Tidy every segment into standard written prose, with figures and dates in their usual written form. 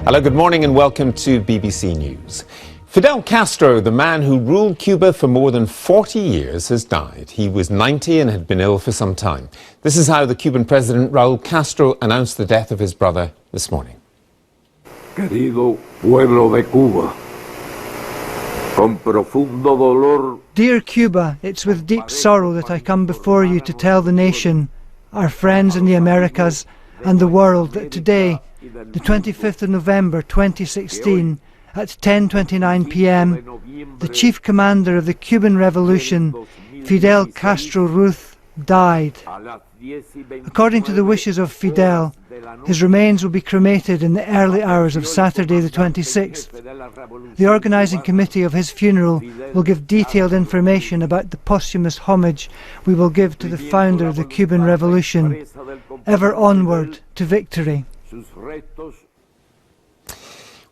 Hello, good morning and welcome to BBC News. Fidel Castro, the man who ruled Cuba for more than 40 years, has died. He was 90 and had been ill for some time. This is how the Cuban president, Raúl Castro, announced the death of his brother this morning. Querido pueblo de Cuba, con profundo dolor. Dear Cuba, it's with deep sorrow that I come before you to tell the nation, our friends in the Americas and the world that today, the 25th of November 2016, at 10:29 p.m, the chief commander of the Cuban Revolution, Fidel Castro Ruz, died. According to the wishes of Fidel, his remains will be cremated in the early hours of Saturday the 26th. The organising committee of his funeral will give detailed information about the posthumous homage we will give to the founder of the Cuban Revolution. Ever onward to victory.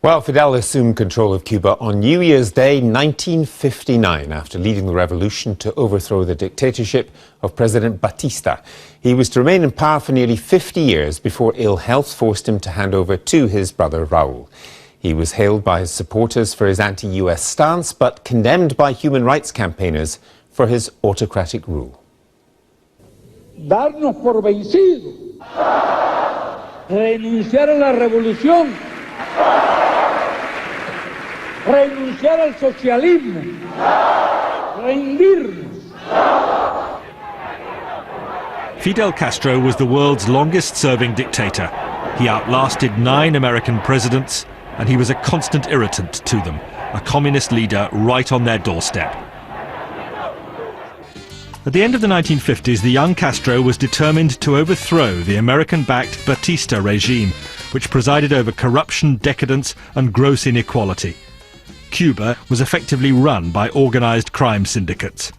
Well, Fidel assumed control of Cuba on New Year's Day 1959 after leading the revolution to overthrow the dictatorship of President Batista. He was to remain in power for nearly 50 years before ill health forced him to hand over to his brother Raúl. He was hailed by his supporters for his anti-US stance, but condemned by human rights campaigners for his autocratic rule. Darnos por vencidos, renunciar a la revolución, renunciar al socialismo, rendirnos. Fidel Castro was the world's longest-serving dictator. He outlasted 9 American presidents, and he was a constant irritant to them, a communist leader right on their doorstep. At the end of the 1950s, the young Castro was determined to overthrow the American-backed Batista regime, which presided over corruption, decadence and gross inequality. Cuba was effectively run by organised crime syndicates.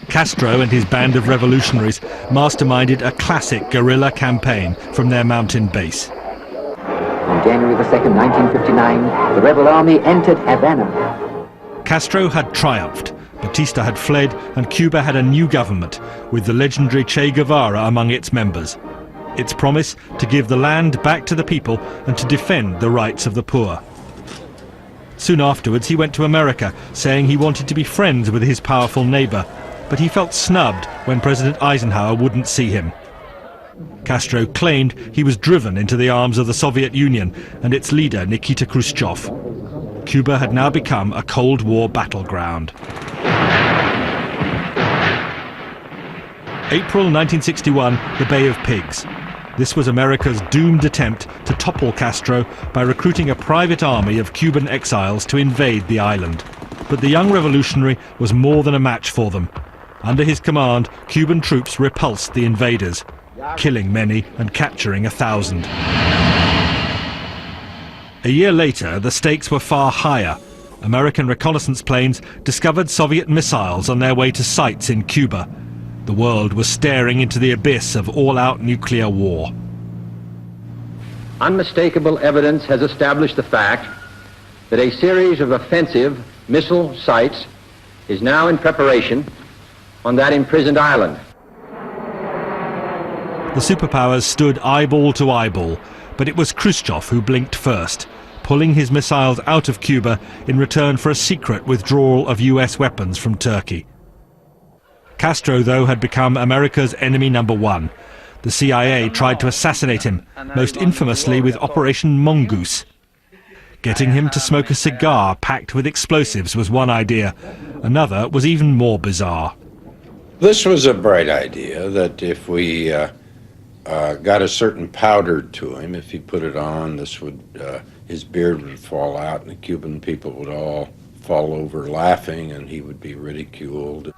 Castro and his band of revolutionaries masterminded a classic guerrilla campaign from their mountain base. On January the 2nd, 1959, the rebel army entered Havana. Castro had triumphed, Batista had fled, and Cuba had a new government, with the legendary Che Guevara among its members. Its promise to give the land back to the people and to defend the rights of the poor. Soon afterwards he went to America, saying he wanted to be friends with his powerful neighbour, but he felt snubbed when President Eisenhower wouldn't see him. Castro claimed he was driven into the arms of the Soviet Union and its leader Nikita Khrushchev. Cuba had now become a Cold War battleground. April 1961, the Bay of Pigs. This was America's doomed attempt to topple Castro by recruiting a private army of Cuban exiles to invade the island. But the young revolutionary was more than a match for them. Under his command, Cuban troops repulsed the invaders, killing many and capturing 1,000. A year later, the stakes were far higher. American reconnaissance planes discovered Soviet missiles on their way to sites in Cuba. The world was staring into the abyss of all-out nuclear war. Unmistakable evidence has established the fact that a series of offensive missile sites is now in preparation on that imprisoned island. The superpowers stood eyeball to eyeball, but it was Khrushchev who blinked first, pulling his missiles out of Cuba in return for a secret withdrawal of US weapons from Turkey. Castro, though, had become America's enemy number one. The CIA tried to assassinate him, most infamously with Operation Mongoose. Getting him to smoke a cigar packed with explosives was one idea. Another was even more bizarre. This was a bright idea, that if we got a certain powder to him, if he put it on, his beard would fall out and the Cuban people would all fall over laughing and he would be ridiculed.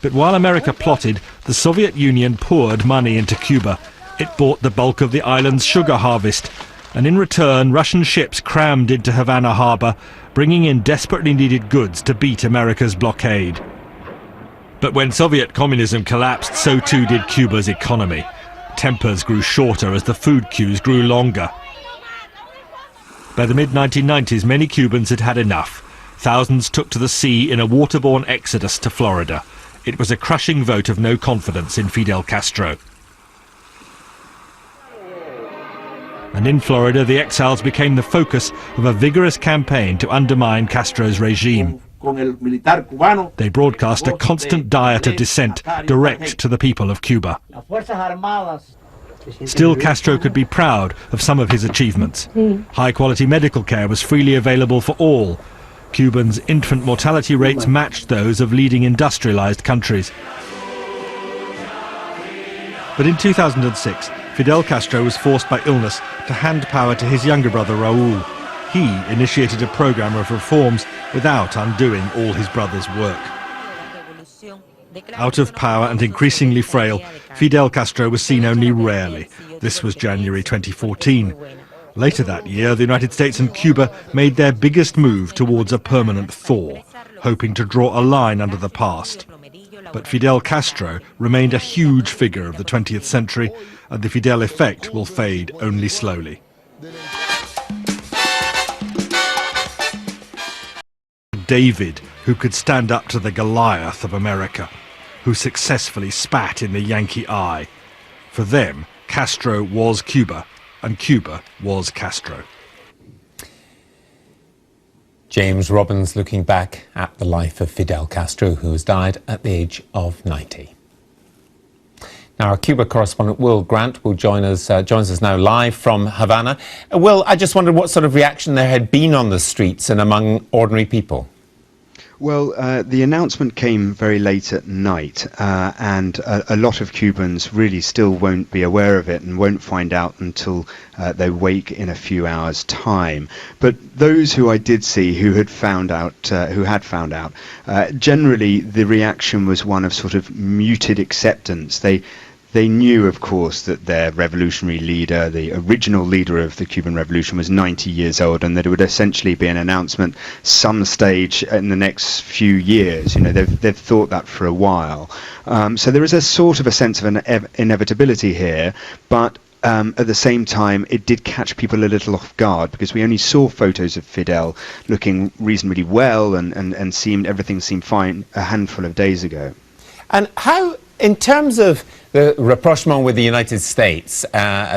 But while America plotted, the Soviet Union poured money into Cuba. It bought the bulk of the island's sugar harvest, and in return Russian ships crammed into Havana harbour, bringing in desperately needed goods to beat America's blockade. But when Soviet communism collapsed, so too did Cuba's economy. Tempers grew shorter as the food queues grew longer. By the mid-1990s, many Cubans had had enough. Thousands took to the sea in a waterborne exodus to Florida. It was a crushing vote of no confidence in Fidel Castro. And in Florida, the exiles became the focus of a vigorous campaign to undermine Castro's regime. They broadcast a constant diet of dissent direct to the people of Cuba. Still, Castro could be proud of some of his achievements. High-quality medical care was freely available for all. Cubans' infant mortality rates matched those of leading industrialized countries. But in 2006, Fidel Castro was forced by illness to hand power to his younger brother Raúl. He initiated a program of reforms without undoing all his brother's work. Out of power and increasingly frail, Fidel Castro was seen only rarely. This was January 2014. Later that year, the United States and Cuba made their biggest move towards a permanent thaw, hoping to draw a line under the past. But Fidel Castro remained a huge figure of the 20th century, and the Fidel effect will fade only slowly. David, who could stand up to the Goliath of America, who successfully spat in the Yankee eye. For them, Castro was Cuba, and Cuba was Castro. James Robbins looking back at the life of Fidel Castro, who has died at the age of 90. Now, our Cuba correspondent Will Grant will joins us now live from Havana. Will, I just wondered what sort of reaction there had been on the streets and among ordinary people. Well, the announcement came very late at night, and a lot of Cubans really still won't be aware of it and won't find out until they wake in a few hours' time. But those who I did see who had found out, generally the reaction was one of sort of muted acceptance. They knew, of course, that their revolutionary leader, the original leader of the Cuban Revolution, was 90 years old, and that it would essentially be an announcement some stage in the next few years. You know, they've thought that for a while. So there is a sort of a sense of an inevitability here, but at the same time, it did catch people a little off guard, because we only saw photos of Fidel looking reasonably well and everything seemed fine a handful of days ago. And how, in terms of the rapprochement with the United States,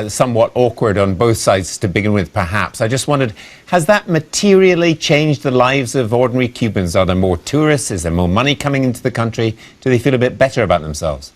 somewhat awkward on both sides to begin with, perhaps, I just wondered, has that materially changed the lives of ordinary Cubans? Are there more tourists? Is there more money coming into the country? Do they feel a bit better about themselves?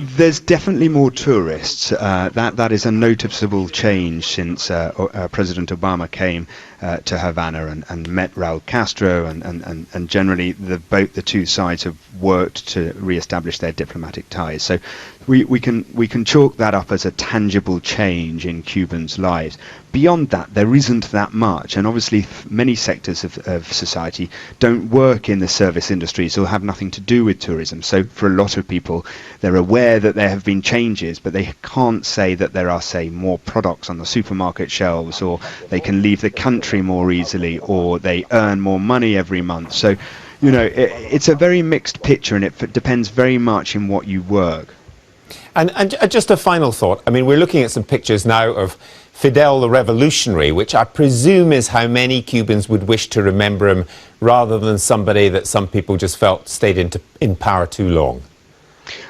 There's definitely more tourists. That is a noticeable change since President Obama came to Havana and met Raúl Castro, and generally the two sides have worked to re-establish their diplomatic ties. So we can chalk that up as a tangible change in Cubans' lives. Beyond that, there isn't that much, and obviously many sectors of society don't work in the service industries or have nothing to do with tourism. So for a lot of people, they're aware that there have been changes, but they can't say that there are, say, more products on the supermarket shelves, or they can leave the country more easily, or they earn more money every month. So, you know, it's a very mixed picture, and it depends very much in what you work. And just a final thought. I mean, we're looking at some pictures now of Fidel the revolutionary, which I presume is how many Cubans would wish to remember him, rather than somebody that some people just felt stayed in power too long.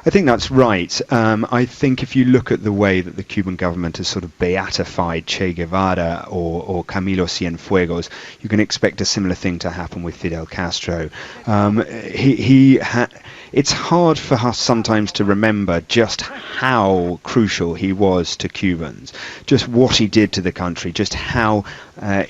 I think that's right. I think if you look at the way that the Cuban government has sort of beatified Che Guevara or Camilo Cienfuegos, you can expect a similar thing to happen with Fidel Castro. It's hard for us sometimes to remember just how crucial he was to Cubans, just what he did to the country, just how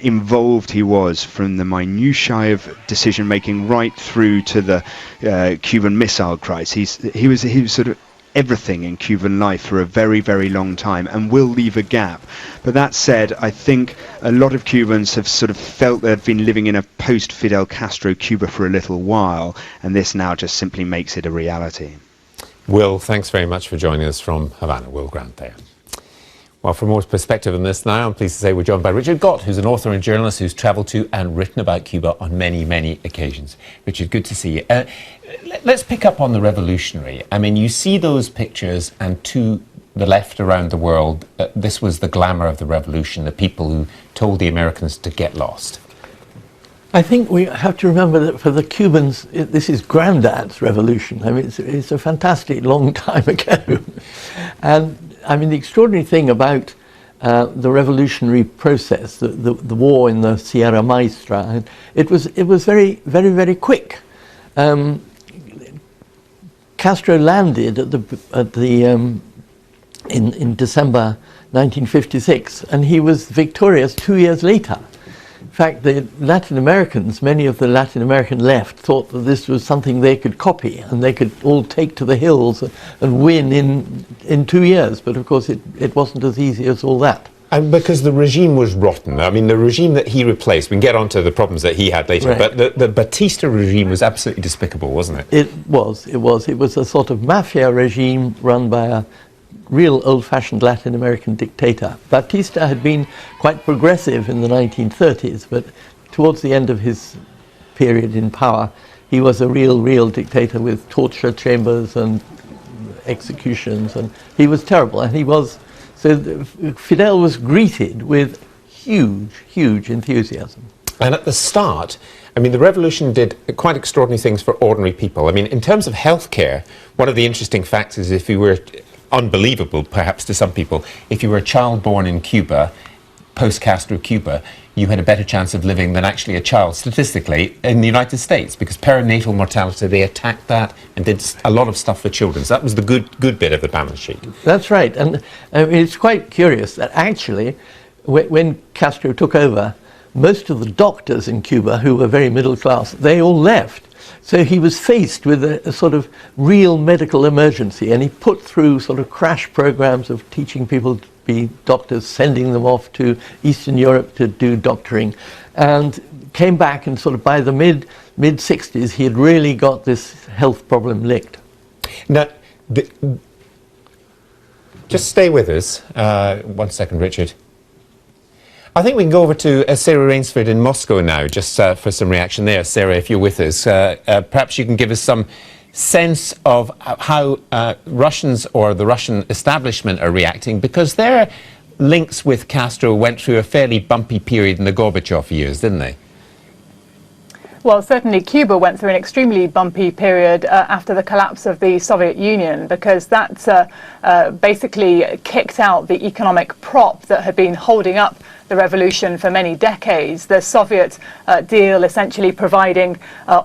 involved he was, from the minutiae of decision making right through to the Cuban Missile Crisis. He was sort of everything in Cuban life for a very, very long time, and will leave a gap. But that said, I think a lot of Cubans have sort of felt they've been living in a post-Fidel Castro Cuba for a little while, and this now just simply makes it a reality. Will, thanks very much for joining us from Havana. Will Grant there. Well, for more perspective on this now, I'm pleased to say we're joined by Richard Gott, who's an author and journalist who's travelled to and written about Cuba on many, many occasions. Richard, good to see you. Let's pick up on the revolutionary. I mean, you see those pictures, and to the left around the world, this was the glamour of the revolution, the people who told the Americans to get lost. I think we have to remember that for the Cubans, this is Granddad's revolution. I mean, it's a fantastic long time ago. And I mean, the extraordinary thing about the revolutionary process, the war in the Sierra Maestra. It was very, very, very quick. Castro landed in December 1956, and he was victorious 2 years later. In fact, the Latin Americans, many of the Latin American left, thought that this was something they could copy and they could all take to the hills and win in 2 years. But of course, it wasn't as easy as all that. And because the regime was rotten. I mean, the regime that he replaced, we can get onto the problems that he had later, right. but the Batista regime was absolutely despicable, wasn't it? It was a sort of mafia regime run by a real old-fashioned Latin American dictator. Batista had been quite progressive in the 1930s, but towards the end of his period in power, he was a real dictator with torture chambers and executions, and he was terrible. And Fidel was greeted with huge enthusiasm. And at the start, I mean, the revolution did quite extraordinary things for ordinary people. I mean, in terms of healthcare, one of the interesting facts is if you were unbelievable, perhaps to some people, if you were a child born in Cuba, post-Castro Cuba, you had a better chance of living than actually a child, statistically, in the United States, because perinatal mortality, they attacked that and did a lot of stuff for children. So that was the good bit of the balance sheet. That's right. And it's quite curious that actually, when Castro took over, most of the doctors in Cuba, who were very middle class, they all left. So he was faced with a sort of real medical emergency, and he put through sort of crash programs of teaching people to be doctors, sending them off to Eastern Europe to do doctoring, and came back, and sort of by the mid-60s, he had really got this health problem licked. Now, just stay with us. 1 second, Richard. I think we can go over to Sarah Rainsford in Moscow now, just for some reaction there. Sarah, if you're with us, perhaps you can give us some sense of how Russians or the Russian establishment are reacting, because their links with Castro went through a fairly bumpy period in the Gorbachev years, didn't they? Well, certainly Cuba went through an extremely bumpy period after the collapse of the Soviet Union, because that basically kicked out the economic prop that had been holding up the revolution for many decades. The Soviet deal essentially providing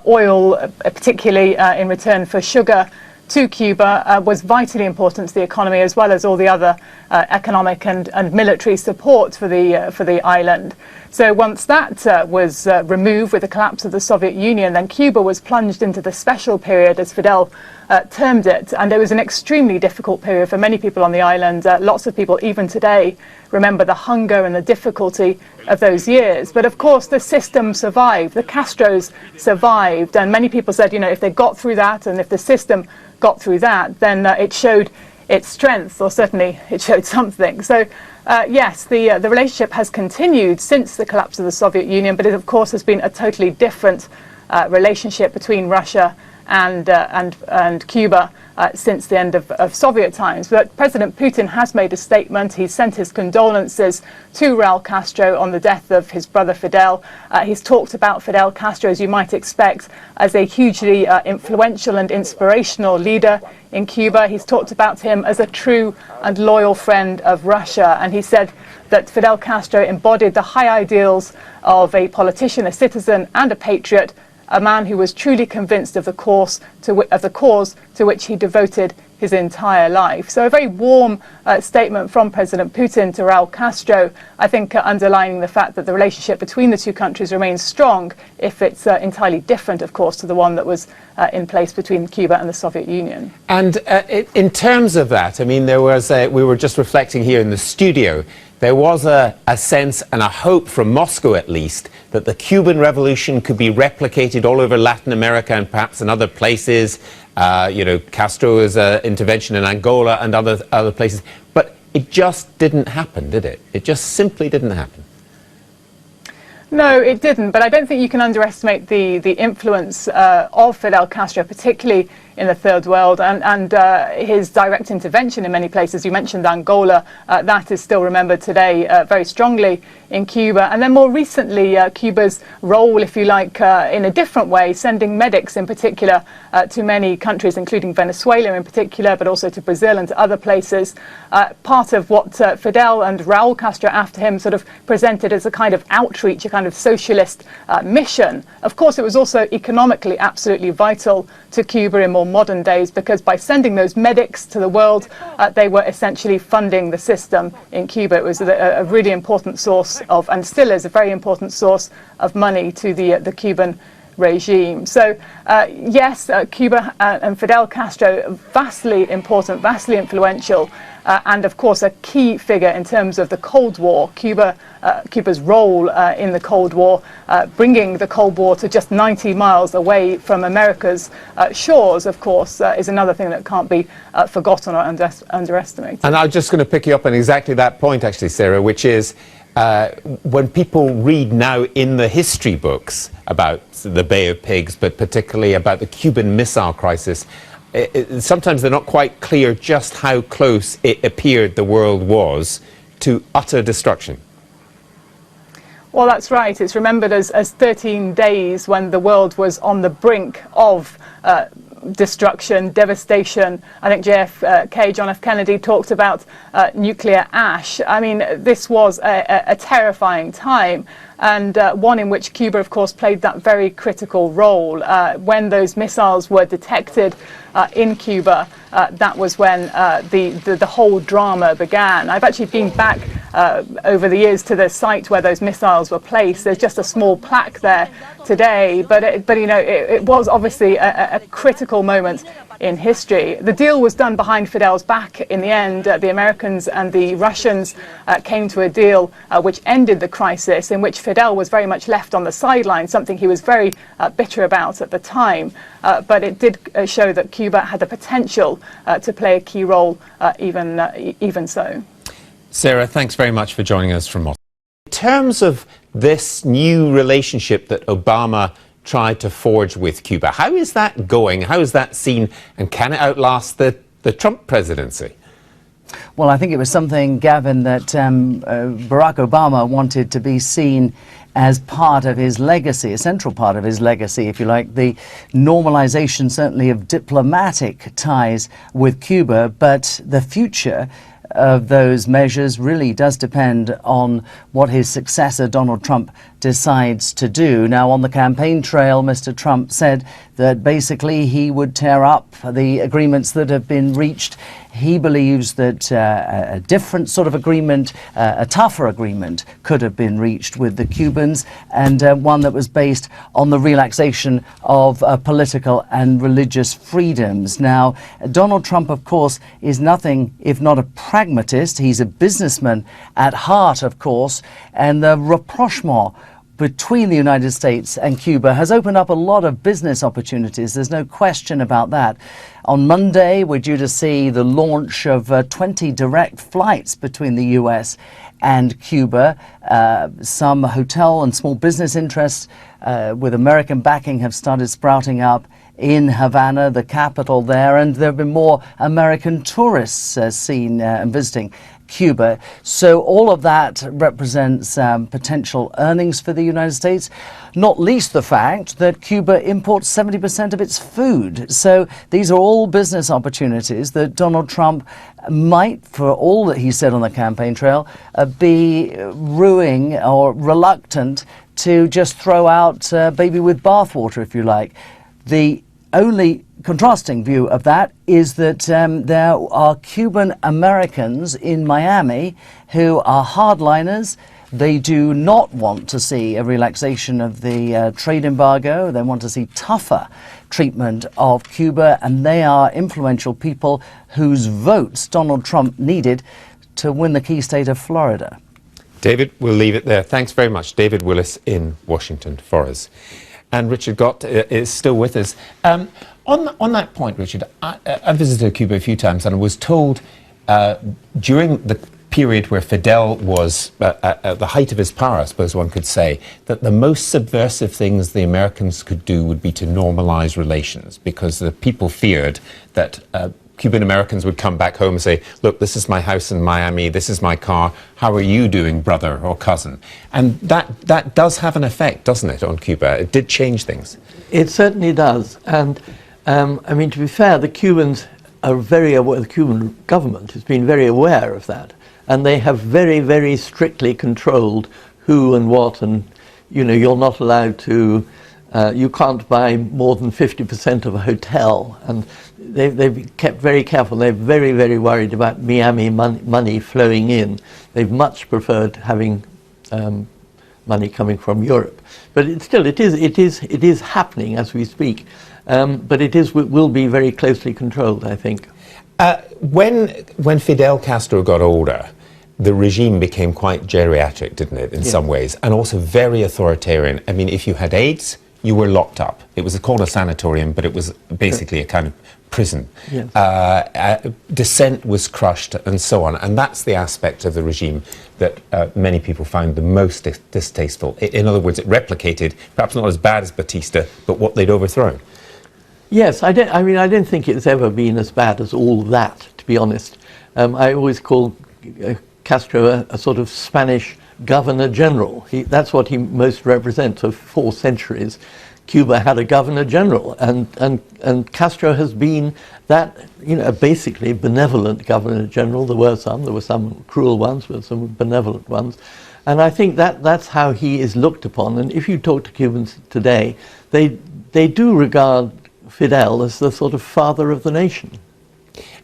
oil, particularly in return for sugar, to Cuba was vitally important to the economy, as well as all the other economic and military support for the island. So once that was removed with the collapse of the Soviet Union, then Cuba was plunged into the special period, as Fidel termed it, and it was an extremely difficult period for many people on the island. Lots of people, even today, remember the hunger and the difficulty of those years. But of course, the system survived. The Castros survived, and many people said, you know, if they got through that, and if the system got through that, then it showed its strength, or certainly it showed something. So yes, the relationship has continued since the collapse of the Soviet Union, but it of course has been a totally different relationship between Russia and Cuba since the end of Soviet times. But President Putin has made a statement. He's sent his condolences to Raul Castro on the death of his brother Fidel. He's talked about Fidel Castro, as you might expect, as a hugely influential and inspirational leader in Cuba. He's talked about him as a true and loyal friend of Russia, and he said that Fidel Castro embodied the high ideals of a politician, a citizen, and a patriot, a man who was truly convinced of the cause to which he devoted his entire life. So a very warm statement from President Putin to Raul Castro, I think underlining the fact that the relationship between the two countries remains strong, if it's entirely different, of course, to the one that was in place between Cuba and the Soviet Union. And in terms of that, I mean, there was we were just reflecting here in the studio, there was a sense and a hope from Moscow, at least, that the Cuban Revolution could be replicated all over Latin America and perhaps in other places. You know, Castro's intervention in Angola and other places. But it just didn't happen, did it? It just simply didn't happen. No, it didn't. But I don't think you can underestimate the influence of Fidel Castro, particularly in the third world, and his direct intervention in many places. You mentioned Angola, that is still remembered today very strongly in Cuba. And then more recently, Cuba's role, if you like, in a different way, sending medics in particular to many countries, including Venezuela in particular, but also to Brazil and to other places. Part of what Fidel and Raul Castro after him sort of presented as a kind of outreach, a kind of socialist mission. Of course, it was also economically absolutely vital to Cuba in more modern days, because by sending those medics to the world, they were essentially funding the system in Cuba. It was a really important source of, and still is a very important source of money to the Cuban regime. So yes, Cuba and Fidel Castro, vastly important, vastly influential, and of course a key figure in terms of the Cold War. Cuba's role in the Cold War, bringing the Cold War to just 90 miles away from America's shores, of course, is another thing that can't be forgotten or underestimated. And I'm just going to pick you up on exactly that point, actually, Sarah, which is when people read now in the history books about the Bay of Pigs, but particularly about the Cuban Missile Crisis, sometimes they're not quite clear just how close it appeared the world was to utter destruction. Well, that's right. It's remembered as 13 days when the world was on the brink of destruction, devastation. I think JFK, John F. Kennedy, talked about nuclear ash. I mean, this was a terrifying time, and one in which Cuba, of course, played that very critical role. When those missiles were detected in Cuba, that was when the whole drama began. I've actually been back over the years to the site where those missiles were placed. There's just a small plaque there today, but you know, it was obviously a critical moment in history. The deal was done behind Fidel's back in the end. The Americans and the Russians came to a deal which ended the crisis, in which Fidel was very much left on the sidelines, something he was very bitter about at the time. But it did show that Cuba had the potential to play a key role even so. Sarah, thanks very much for joining us from Moscow. In terms of this new relationship that Obama tried to forge with Cuba, how is that going? How is that seen? And can it outlast the Trump presidency? Well, I think it was something, Gavin, that Barack Obama wanted to be seen as part of his legacy, a central part of his legacy, if you like, the normalization certainly of diplomatic ties with Cuba, but the future of those measures really does depend on what his successor, Donald Trump, decides to do. Now, on the campaign trail, Mr. Trump said that basically he would tear up the agreements that have been reached. He believes that a different sort of agreement, a tougher agreement, could have been reached with the Cubans, and one that was based on the relaxation of political and religious freedoms. Now, Donald Trump, of course, is nothing if not a pragmatist. He's a businessman at heart, of course, and the rapprochement between the United States and Cuba has opened up a lot of business opportunities. There's no question about that. On Monday, we're due to see the launch of 20 direct flights between the US and Cuba. Some hotel and small business interests with American backing have started sprouting up in Havana, the capital there, and there have been more American tourists seen and visiting Cuba. So all of that represents potential earnings for the United States, not least the fact that Cuba imports 70% of its food. So these are all business opportunities that Donald Trump might, for all that he said on the campaign trail, be ruining or reluctant to just throw out baby with bathwater, if you like. The only contrasting view of that is that there are Cuban Americans in Miami who are hardliners. They do not want to see a relaxation of the trade embargo. They want to see tougher treatment of Cuba, and they are influential people whose votes Donald Trump needed to win the key state of Florida. David, we'll leave it there. Thanks very much. David Willis in Washington for us. And Richard Gott is still with us. On that point, Richard, I visited Cuba a few times and I was told during period where Fidel was at the height of his power, I suppose one could say, that the most subversive things the Americans could do would be to normalize relations, because the people feared that Cuban Americans would come back home and say, look, this is my house in Miami, this is my car, how are you doing, brother or cousin? And that does have an effect, doesn't it, on Cuba? It did change things. It certainly does. And I mean, to be fair, the Cubans are very aware, the Cuban government has been very aware of that. And they have very, very strictly controlled who and what, and, you know, you're not allowed to, you can't buy more than 50% of a hotel. And they've kept very careful. They're very, very worried about Miami money flowing in. They've much preferred having money coming from Europe. But it is happening as we speak. But will be very closely controlled, I think. When Fidel Castro got older, the regime became quite geriatric, didn't it, in some ways, and also very authoritarian. I mean, if you had AIDS, you were locked up. It was called a sanatorium, but it was basically a kind of prison. Yes. Dissent was crushed and so on. And that's the aspect of the regime that many people find the most distasteful. In other words, it replicated, perhaps not as bad as Batista, but what they'd overthrown. Yes, I don't think it's ever been as bad as all that, to be honest. I always call Castro a sort of Spanish governor general. That's what he most represents. For 4 centuries, Cuba had a governor general, and Castro has been that, you know, basically benevolent governor general. There were some cruel ones, but some benevolent ones. And I think that's how he is looked upon. And if you talk to Cubans today, they do regard Fidel as the sort of father of the nation.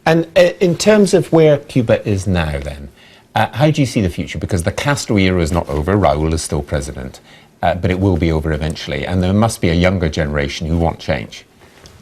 And in terms of where Cuba is now, then, how do you see the future? Because the Castro era is not over. Raúl is still president, but it will be over eventually. And there must be a younger generation who want change.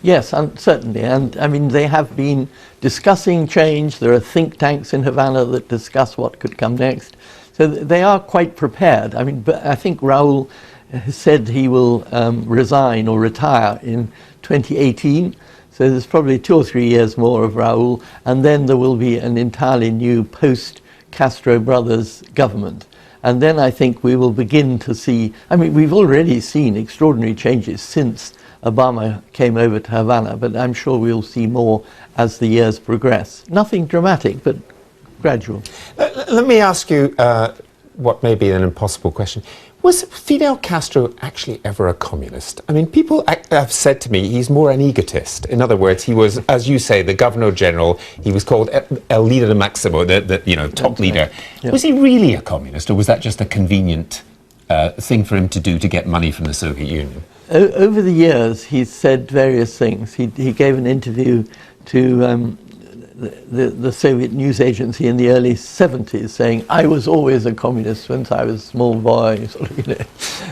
Yes, certainly. And I mean, they have been discussing change. There are think tanks in Havana that discuss what could come next. So they are quite prepared. I mean, but I think Raúl has said he will resign or retire in 2018. So there's probably 2 or 3 years more of Raúl, and then there will be an entirely new post-Castro brothers government. And then I think we will begin to see, I mean, we've already seen extraordinary changes since Obama came over to Havana, but I'm sure we'll see more as the years progress. Nothing dramatic, but gradual. Let me ask you what may be an impossible question. Was Fidel Castro actually ever a communist? I mean, people have said to me he's more an egotist. In other words, he was, as you say, the governor general. He was called El Líder Máximo, the top leader. Yeah. Was he really a communist, or was that just a convenient thing for him to do to get money from the Soviet Union? Over the years, he's said various things. He gave an interview to the Soviet news agency in the early 70s saying, I was always a communist since I was a small boy, sort of, you know.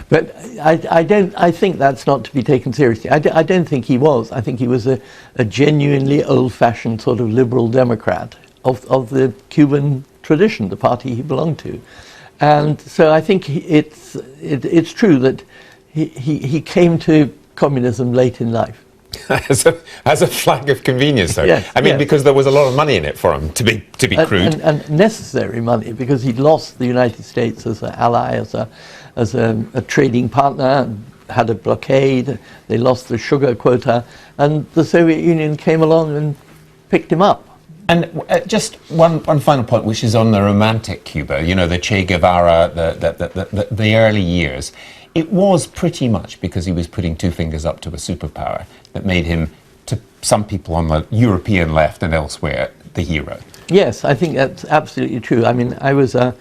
But I think that's not to be taken seriously. I don't think he was. I think he was a genuinely old-fashioned sort of liberal Democrat of the Cuban tradition, the party he belonged to. And so I think it's true that he came to communism late in life. as a flag of convenience, though. Yes, I mean, yes. Because there was a lot of money in it for him, to be crude. And necessary money, because he'd lost the United States as an ally, as a trading partner, had a blockade, they lost the sugar quota, and the Soviet Union came along and picked him up. And just one final point, which is on the romantic Cuba, you know, the Che Guevara, the early years. It was pretty much because he was putting 2 fingers up to a superpower that made him, to some people on the European left and elsewhere, the hero. Yes, I think that's absolutely true. I mean, I was at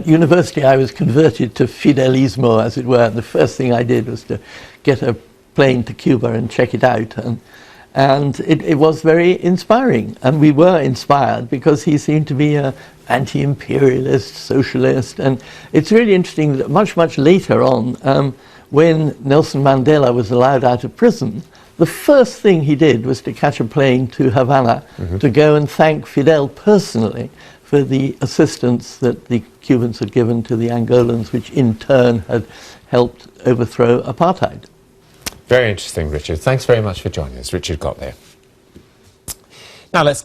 university, I was converted to Fidelismo, as it were. And the first thing I did was to get a plane to Cuba and check it out. And it was very inspiring. And we were inspired because he seemed to be an anti-imperialist, socialist. And it's really interesting that much, much later on, when Nelson Mandela was allowed out of prison, the first thing he did was to catch a plane to Havana to go and thank Fidel personally for the assistance that the Cubans had given to the Angolans, which in turn had helped overthrow apartheid. Very interesting, Richard. Thanks very much for joining us. Richard got there. Now let's